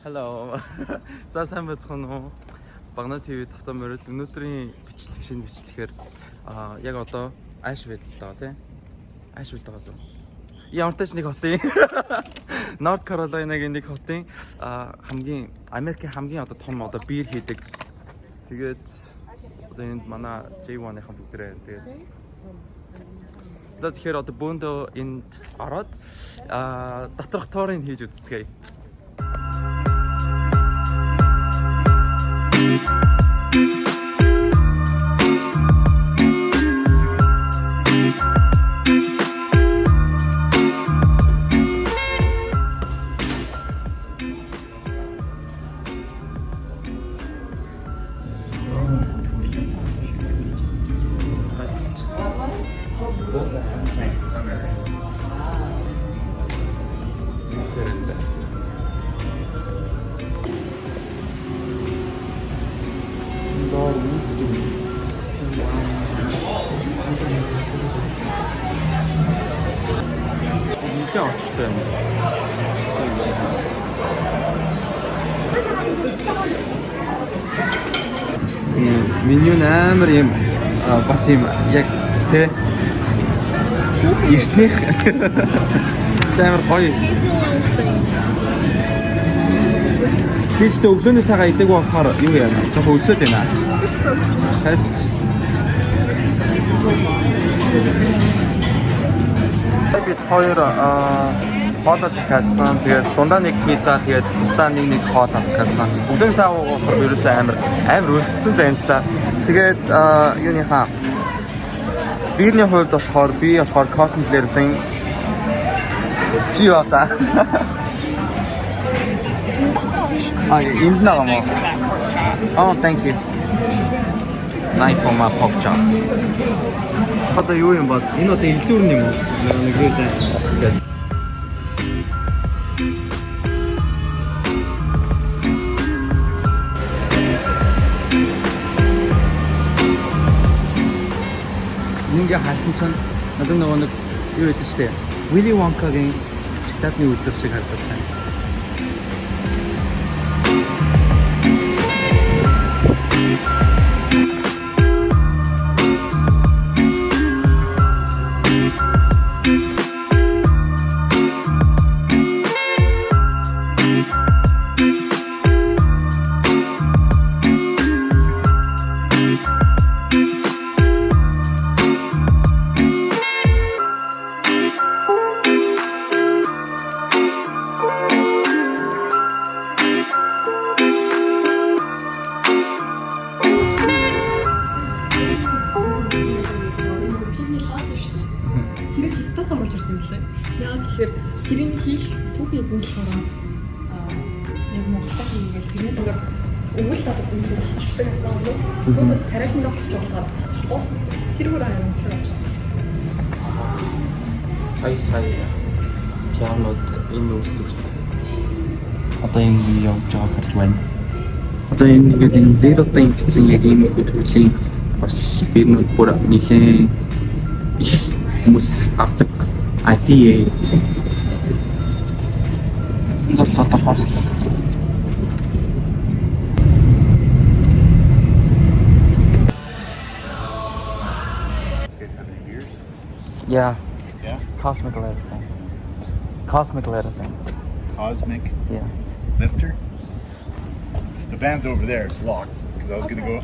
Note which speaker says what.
Speaker 1: Hello. За сайн байцгаана уу? Багна ТV тавтан морил өнөөдрийн бичлэг шинэ бичлэгээр яг одоо Ашвилл байгаа тийм. Ашвилл байгаа дөө. Ямартай ч нэг хотын North Carolina-гийн нэг хотын хамгийн Америкийн хамгийн одоо том одоо биер хийдэг. Тэгээд одоо энд манай J1-ийн бүгдээ тэгээд тэгэхээр одоо бөөндөө энд ороод доторх тоорыг хийж үзцгээе. Нэлээд очтой юм. Меню амар юм бас юм яг тэ ирснэх амар гоё. Бид өглөөний цагаа идэг болохоор юу яа нэ? Жохоо өсөд байна. Харин бид хоёр хоолоо захиалсан. Тэгээд дундаа нэг пицца, тэгээд тусдаа нэг хоол захиалсан. Өглөөний цагаа уугаар ерөөсөө амар өссөн байна л та. Тэгээд юуныхаа биерний хувьд болохоор би Cosmic-ийн Jiva-та. Энд байгаа мó. Oh, thank you. Knife for my pork chop. Одоо юу юм бод? Энэ одоо илүүр юм уу? Нэг юу зэ. Ингээ харсан чинь надад нэг юу гэдэг штэ. Willy Wonka-гийн шоколадны үлдэр шиг харагдав тань.
Speaker 2: Тэрийг хийх түүхий юм болохоор яг Монголда хийгээл тэрнээс ингээд өвөл одоо үнэхээр тасарчдаг гэсэн юм. Бүгд тариалан доолж болохоор тасархгүй. Тэрүүгээр аяа үнэхээр болж байгаа.
Speaker 1: Сая пианод энэ үлдвэрт одоо ингэ явж байгааг харж байна. Одоо энэ ингээд энэ зеротой ингэсэн яг ийм хөтөлбөрийн бас биенүүд бүр нэлээд их хүмүүс авдаг IPA That's not the hospital. Yeah.
Speaker 3: Yeah?
Speaker 1: Cosmic letter thing. Cosmic letter thing.
Speaker 3: Cosmic?
Speaker 1: Yeah.
Speaker 3: Lifter? The van's over there. It's locked. Because I was going to go...